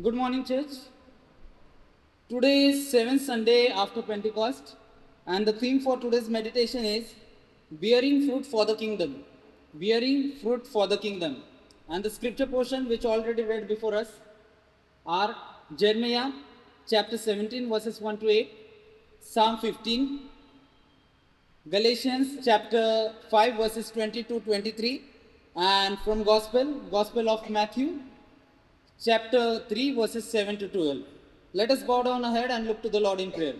Good morning, church. Today is 7th Sunday after Pentecost, and the theme for today's meditation is bearing fruit for the kingdom. Bearing fruit for the kingdom. And the scripture portion which already read before us are Jeremiah chapter 17 verses 1 to 8, Psalm 15, Galatians chapter 5 verses 20 to 23, and from Gospel of Matthew chapter 3 verses 7 to 12. Let us bow down our head and look to the Lord in prayer.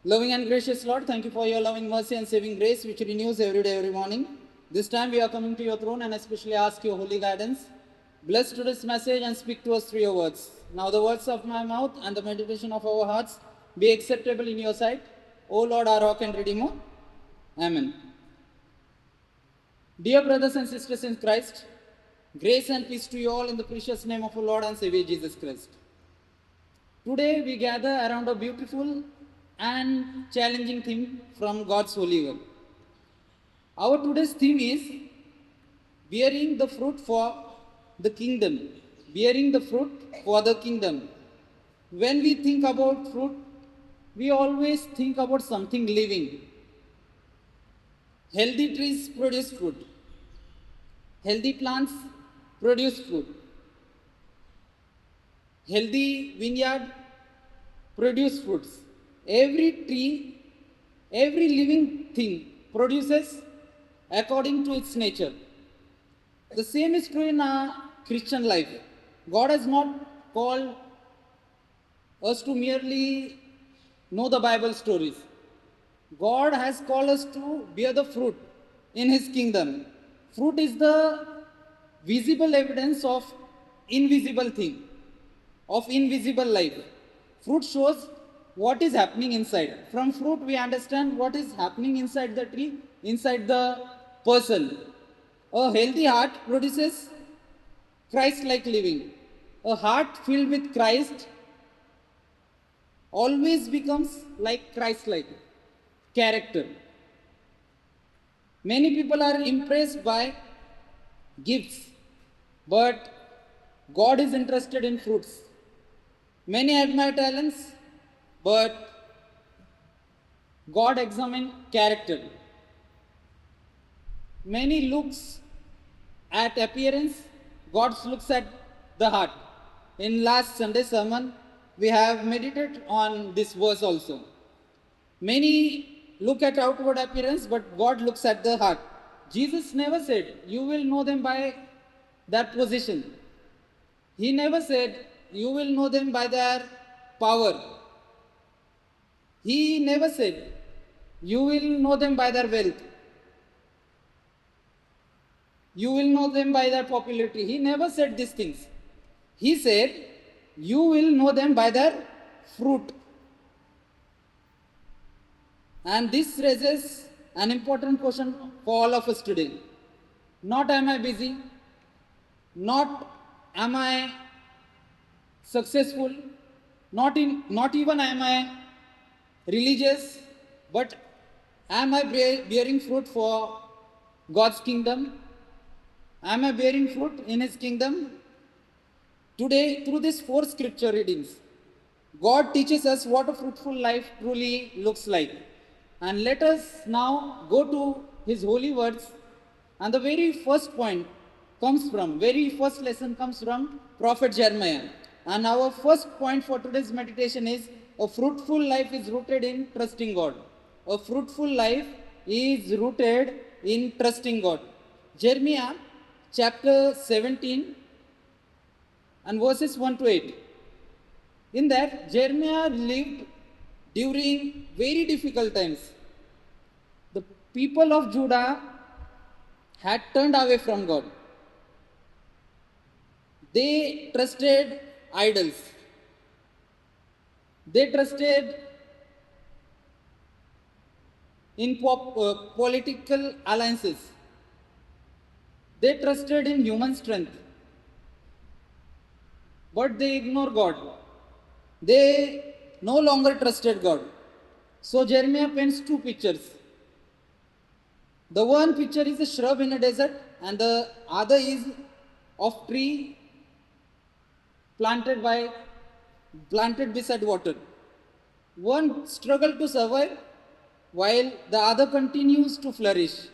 Loving and gracious Lord, thank you for your loving mercy and saving grace which renews every day, every morning. This time we are coming to your throne and especially ask your holy guidance. Bless today's message and speak to us through your words. Now the words of my mouth and the meditation of our hearts be acceptable in your sight. O Lord, our rock and redeemer. Amen. Dear brothers and sisters in Christ, grace and peace to you all in the precious name of our Lord and Savior Jesus Christ. Today we gather around a beautiful and challenging theme from God's holy word. Our today's theme is bearing the fruit for the kingdom. Bearing the fruit for the kingdom. When we think about fruit, we always think about something living. Healthy trees produce fruit. Healthy plants produce fruit. Healthy vineyard produce fruits. Every tree, every living thing produces according to its nature. The same is true in our Christian life. God has not called us to merely know the Bible stories. God has called us to bear the fruit in His kingdom. Fruit is the visible evidence of invisible thing, of invisible life. Fruit shows what is happening inside. From fruit we understand what is happening inside the tree, inside the person. A healthy heart produces Christ-like living. A heart filled with Christ always becomes like Christ-like character. Many people are impressed by gifts, but God is interested in fruits. Many admire talents, but God examines character. Many looks at appearance, God looks at the heart. In last Sunday sermon, we have meditated on this verse also. Many look at outward appearance, but God looks at the heart. Jesus never said, you will know them by their position. He never said, you will know them by their power. He never said, you will know them by their wealth. You will know them by their popularity. He never said these things. He said, you will know them by their fruit. And this raises an important question for all of us today. Not am I busy, not am I successful, not even am I religious, but am I bearing fruit for God's kingdom? Am I bearing fruit in His kingdom? Today, through these 4 scripture readings, God teaches us what a fruitful life truly looks like. And let us now go to His holy words. And the very first lesson comes from Prophet Jeremiah. And our first point for today's meditation is a fruitful life is rooted in trusting God. A fruitful life is rooted in trusting God. Jeremiah chapter 17 and verses 1 to 8. In that, Jeremiah lived during very difficult times. The people of Judah had turned away from God. They trusted idols. They trusted in political alliances. They trusted in human strength. But they ignored God. They no longer trusted God. So Jeremiah paints 2 pictures. The one picture is a shrub in a desert and the other is of tree planted by planted beside water. One struggle to survive while the other continues to flourish.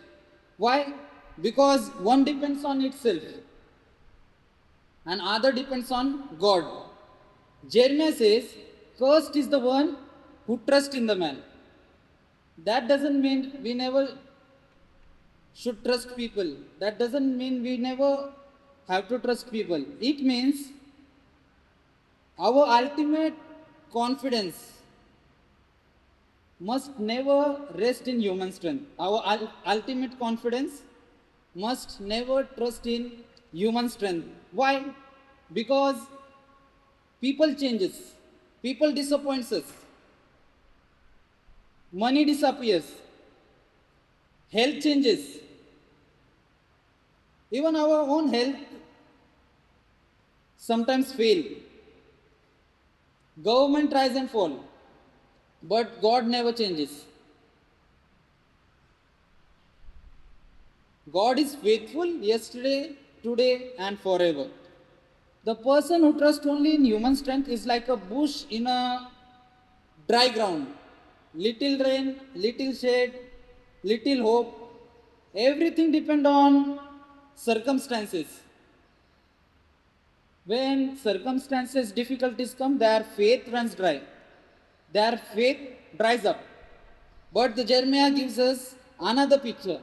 Why? Because one depends on itself and other depends on God. Jeremiah says, cursed is the one who trusts in the man. That doesn't mean we never should trust people. That doesn't mean we never have to trust people. It means our ultimate confidence must never rest in human strength. Our ultimate confidence must never trust in human strength. Why? Because people changes, people disappoints us, money disappears, health changes, even our own health sometimes fail. Government rise and fall, but God never changes. God is faithful yesterday, today, and forever. The person who trusts only in human strength is like a bush in a dry ground. Little rain, little shade, little hope. Everything depends on circumstances. When circumstances, difficulties come, their faith runs dry. Their faith dries up. But the Jeremiah gives us another picture.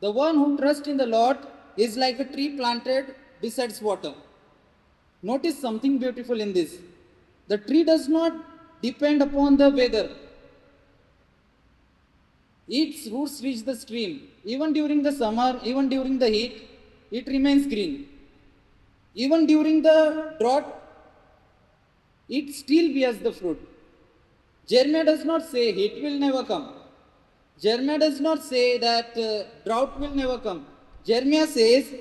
The one who trusts in the Lord is like a tree planted beside water. Notice something beautiful in this. The tree does not depend upon the weather. Its roots reach the stream. Even during the summer, even during the heat, it remains green. Even during the drought, it still bears the fruit. Jeremiah does not say heat will never come. Jeremiah does not say that drought will never come. Jeremiah says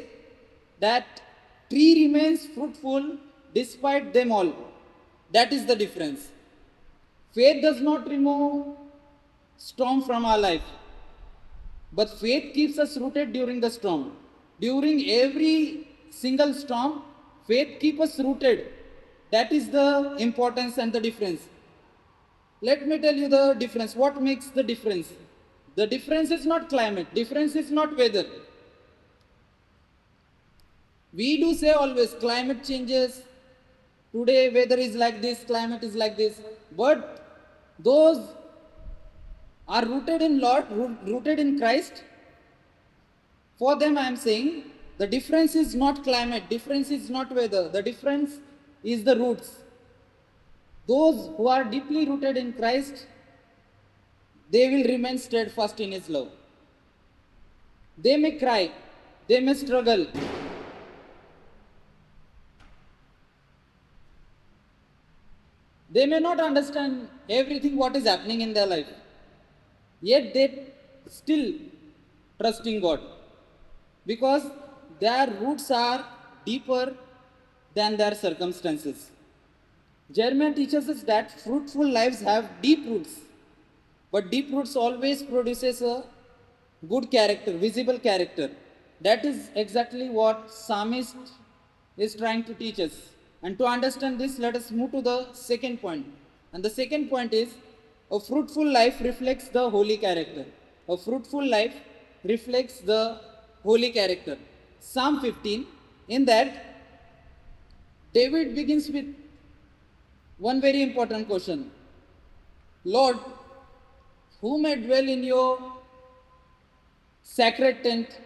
that tree remains fruitful despite them all. That is the difference. Faith does not remove storm from our life, but faith keeps us rooted during the storm. During every single storm, faith keeps us rooted. That is the importance and the difference. Let me tell you the difference. What makes the difference? The difference is not climate, difference is not weather. We do say always climate changes, today weather is like this, climate is like this, but those are rooted in Lord, rooted in Christ. For them I am saying the difference is not climate, difference is not weather, the difference is the roots. Those who are deeply rooted in Christ, they will remain steadfast in His love. They may cry, they may struggle, they may not understand everything what is happening in their life, yet they still trust in God because their roots are deeper than their circumstances. Jeremiah teaches us that fruitful lives have deep roots, but deep roots always produces a good character, visible character. That is exactly what psalmist is trying to teach us. And to understand this, let us move to the second point. And the second point is a fruitful life reflects the holy character. A fruitful life reflects the holy character. Psalm 15, in that, David begins with one very important question. Lord, who may dwell in your sacred tent?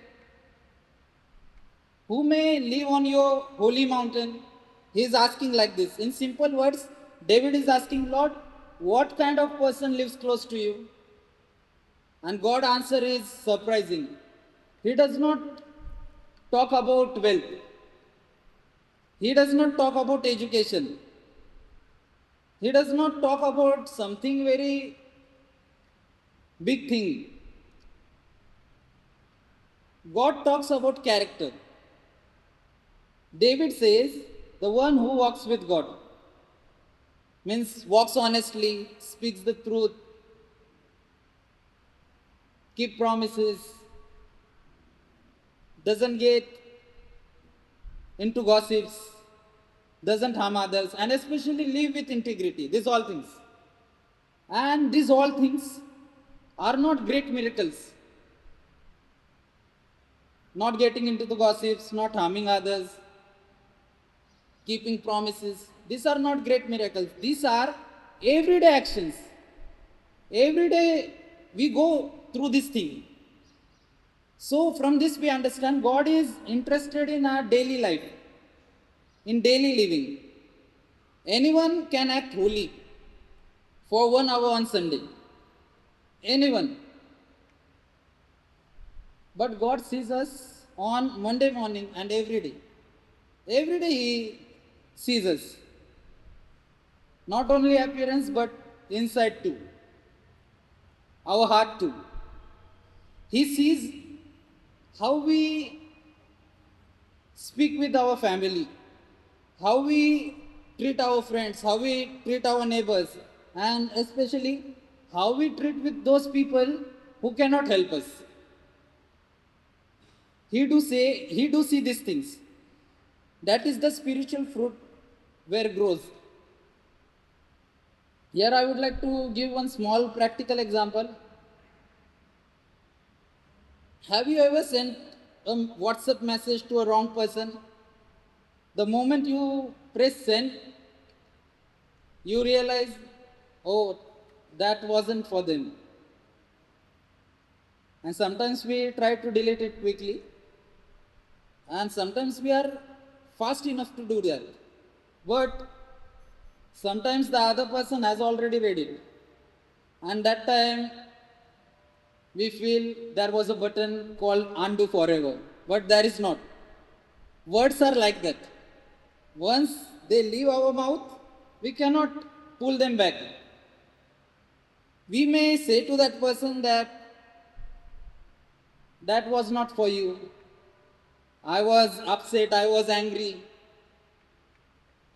Who may live on your holy mountain? He is asking like this. In simple words, David is asking, Lord, what kind of person lives close to you? And God's answer is surprising. He does not talk about wealth. He does not talk about education. He does not talk about something very big thing. God talks about character. David says, the one who walks with God means walks honestly, speaks the truth, keep promises, doesn't get into gossips, doesn't harm others, and especially live with integrity. These all things. And these all things are not great miracles. Not getting into the gossips, not harming others, keeping promises. These are not great miracles. These are everyday actions. Every day we go through this thing. So, from this, we understand God is interested in our daily life, in daily living. Anyone can act holy for 1 hour on Sunday. Anyone. But God sees us on Monday morning and every day. Every day He sees us. Not only appearance, but inside too. Our heart too. He sees how we speak with our family, how we treat our friends, how we treat our neighbors, and especially how we treat with those people who cannot help us. He do see these things. That is the spiritual fruit where grows. Here I would like to give one small practical example. Have you ever sent a WhatsApp message to a wrong person? The moment you press send, you realize, oh, that wasn't for them. And sometimes we try to delete it quickly, and sometimes we are fast enough to do that. But sometimes the other person has already read it, and that time we feel there was a button called undo forever, but there is not. Words are like that. Once they leave our mouth, we cannot pull them back. We may say to that person that that was not for you. I was upset, I was angry,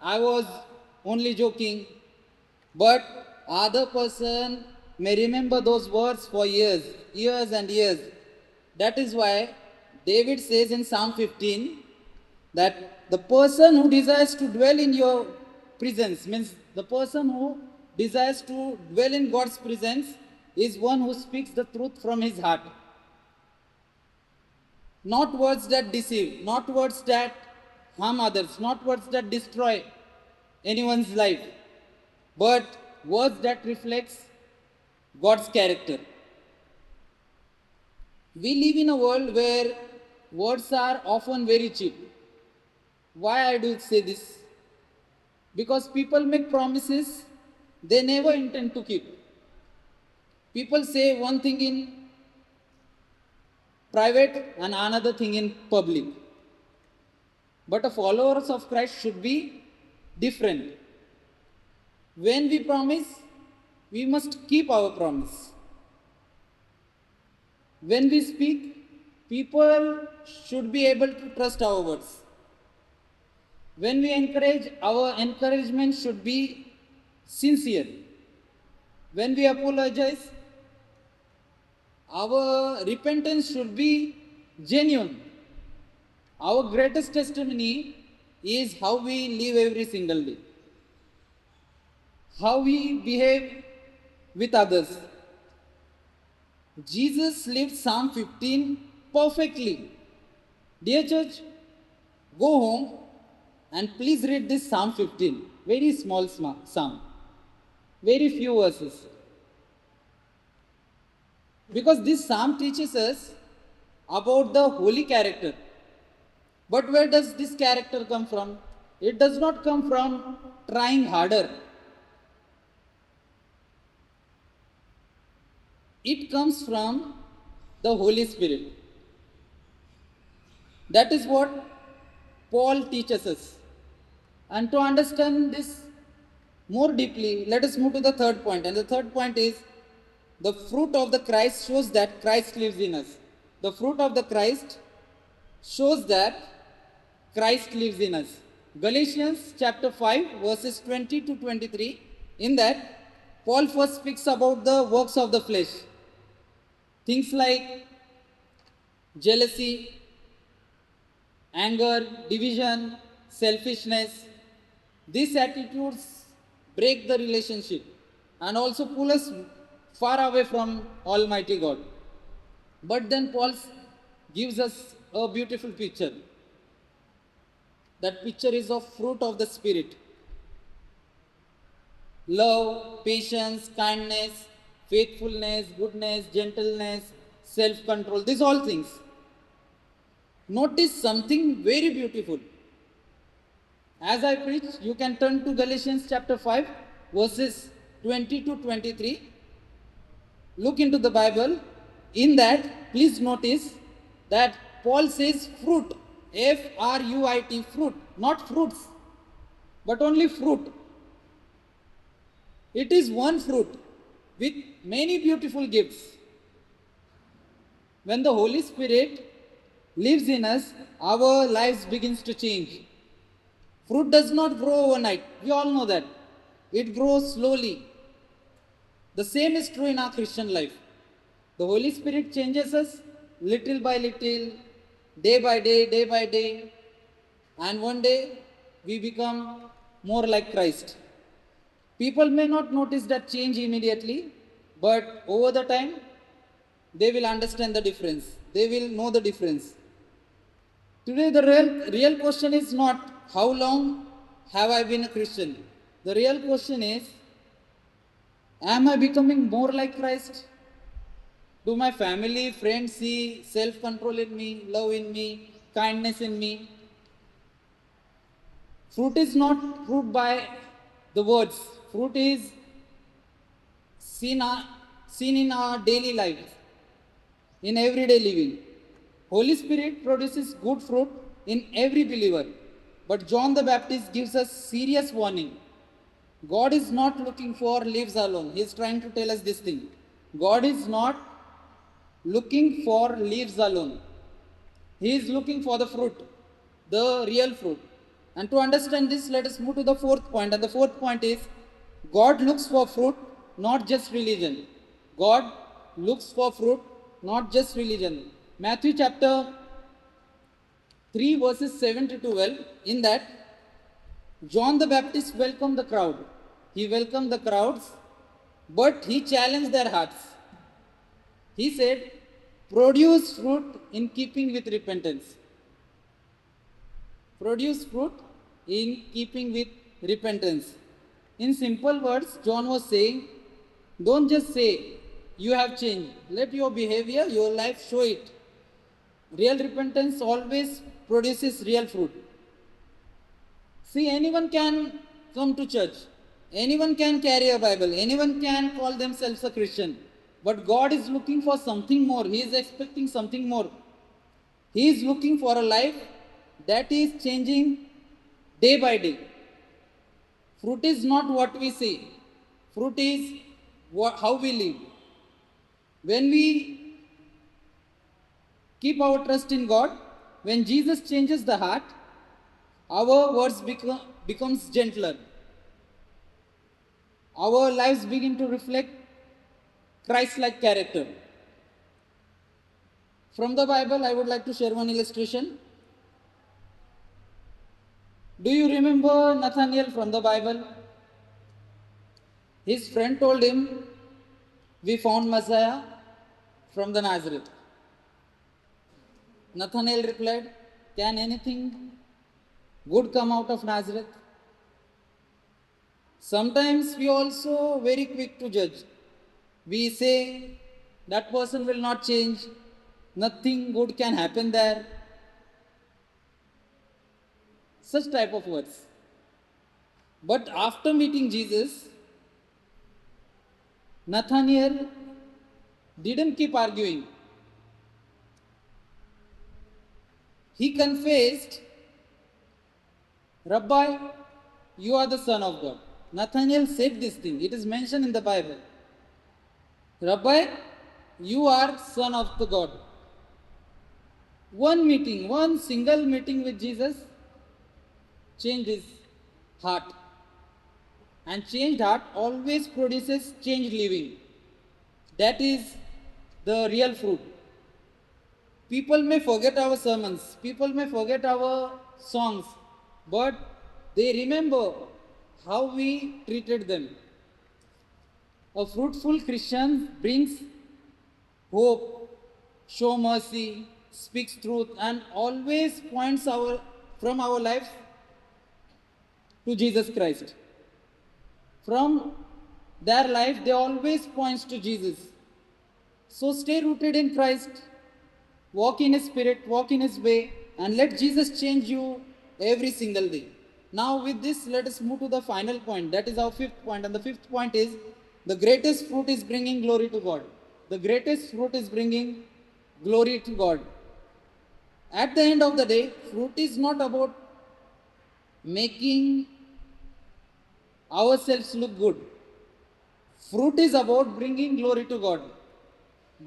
I was only joking. But other person may remember those words for years, years and years. That is why David says in Psalm 15 that the person who desires to dwell in your presence, means the person who desires to dwell in God's presence, is one who speaks the truth from his heart. Not words that deceive, not words that harm others, not words that destroy anyone's life, but words that reflects God's character. We live in a world where words are often very cheap. Why I do say this? Because people make promises they never intend to keep. People say one thing in private and another thing in public. But a followers of Christ should be different. When we promise, we must keep our promise. When we speak, people should be able to trust our words. When we encourage, our encouragement should be sincere. When we apologize, our repentance should be genuine. Our greatest testimony is how we live every single day, how we behave with others. Jesus lived Psalm 15 perfectly. Dear church, go home and please read this Psalm 15. Very small psalm, very few verses. Because this psalm teaches us about the holy character. But where does this character come from? It does not come from trying harder. It comes from the Holy Spirit. That is what Paul teaches us. And to understand this more deeply, let us move to the third point. And the third point is the fruit of the Christ shows that Christ lives in us. The fruit of the Christ shows that Christ lives in us. Galatians chapter 5 verses 20 to 23. In that, Paul first speaks about the works of the flesh. Things like jealousy, anger, division, selfishness, These attitudes break the relationship and also pull us far away from Almighty God. But then Paul gives us a beautiful picture. That picture is of fruit of the Spirit: love, patience, kindness, faithfulness, goodness, gentleness, self control. These all things. Notice something very beautiful. As I preach, you can turn to Galatians chapter 5, verses 20 to 23. Look into the Bible. In that, please notice that Paul says fruit, F-R-U-I-T, fruit, not fruits, but only fruit. It is one fruit with many beautiful gifts. When the Holy Spirit lives in us, our lives begins to change. Fruit does not grow overnight. We all know that. It grows slowly. The same is true in our Christian life. The Holy Spirit changes us little by little, day by day, and one day we become more like Christ. People may not notice that change immediately, but over the time, they will understand the difference. They will know the difference. Today, the real question is not how long have I been a Christian? The real question is, am I becoming more like Christ? Do my family, friends see self control in me, love in me, kindness in me? Fruit is not fruit by the words, fruit is seen, seen in our daily lives, in everyday living. Holy Spirit produces good fruit in every believer. But John the Baptist gives us serious warning. God is not looking for leaves alone. He is trying to tell us this thing. God is not looking for leaves alone. He is looking for the fruit, the real fruit. And to understand this, let us move to the fourth point. And the fourth point is God looks for fruit, not just religion. God looks for fruit, not just religion. Matthew chapter 3, verses 7 to 12. In that, John the Baptist welcomed the crowd. He welcomed the crowds, but he challenged their hearts. He said, produce fruit in keeping with repentance. Produce fruit in keeping with repentance. In simple words, John was saying, don't just say you have changed. Let your behavior, your life show it. Real repentance always produces real fruit. See, anyone can come to church. Anyone can carry a Bible. Anyone can call themselves a Christian. But God is looking for something more. He is expecting something more. He is looking for a life that is changing day by day. Fruit is not what we see. Fruit is how we live. When we keep our trust in God, when Jesus changes the heart, our words becomes gentler. Our lives begin to reflect Christ-like character. From the Bible, I would like to share one illustration. Do you remember Nathaniel from the Bible? His friend told him, we found Messiah from the Nazareth. Nathaniel replied, can anything good come out of Nazareth? Sometimes we also very quick to judge. We say that person will not change, nothing good can happen there. Such type of words. But after meeting Jesus, Nathaniel didn't keep arguing. He confessed, Rabbi, you are the Son of God. Nathaniel said this thing. It is mentioned in the Bible. Rabbi, you are Son of the God. One meeting, one single meeting with Jesus changed his heart. And changed heart always produces changed living. That is the real fruit. People may forget our sermons, people may forget our songs, but they remember how we treated them. A fruitful Christian brings hope, show mercy, speaks truth, and always points from our lives to Jesus Christ. From their life, they always points to Jesus. So stay rooted in Christ, walk in His Spirit, walk in His way, and let Jesus change you every single day. Now, with this, let us move to the final point. That is our fifth point. And the fifth point is the greatest fruit is bringing glory to God. The greatest fruit is bringing glory to God. At the end of the day, fruit is not about making ourselves look good. Fruit is about bringing glory to God.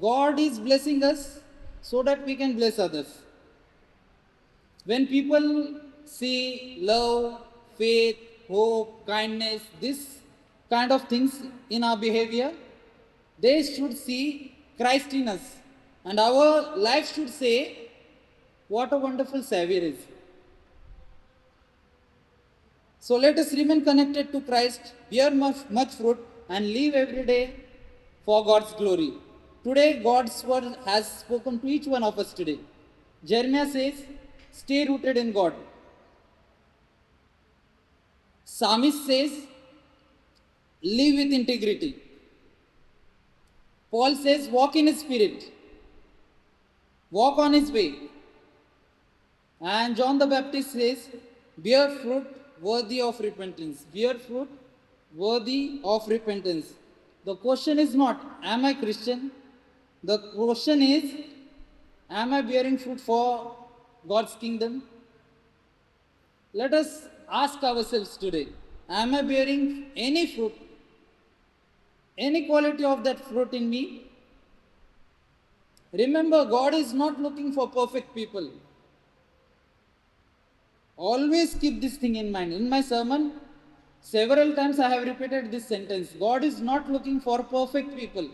God is blessing us so that we can bless others. When people see love, faith, hope, kindness, this kind of things in our behavior, they should see Christ in us. And our life should say, what a wonderful Savior is. So let us remain connected to Christ, bear much fruit, and live every day for God's glory. Today, God's word has spoken to each one of us today. Jeremiah says, stay rooted in God. Psalmist says, live with integrity. Paul says, walk in His Spirit. Walk on His way. And John the Baptist says, bear fruit worthy of repentance. Bear fruit worthy of repentance. The question is not, am I Christian? The question is, am I bearing fruit for God's kingdom? Let us ask ourselves today, am I bearing any fruit, any quality of that fruit in me? Remember, God is not looking for perfect people. Always keep this thing in mind. In my sermon, several times I have repeated this sentence. God is not looking for perfect people.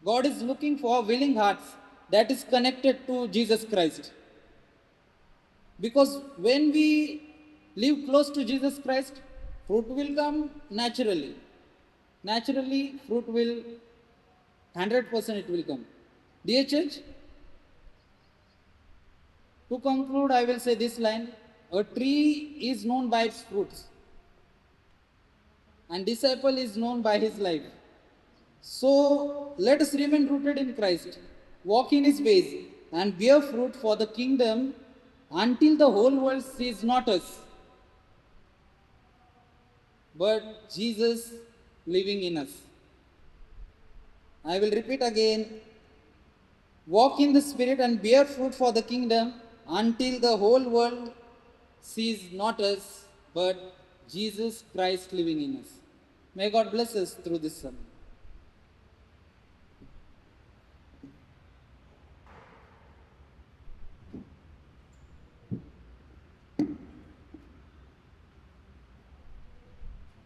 God is looking for willing hearts that is connected to Jesus Christ. Because when we live close to Jesus Christ, fruit will come naturally. Naturally, fruit will, 100% it will come. Dear church, to conclude, I will say this line: a tree is known by its fruits, and disciple is known by his life. So let us remain rooted in Christ, walk in His ways, and bear fruit for the kingdom until the whole world sees not us, but Jesus living in us. I will repeat again: walk in the Spirit and bear fruit for the kingdom until the whole world sees not us, but Jesus Christ living in us. May God bless us through this sermon.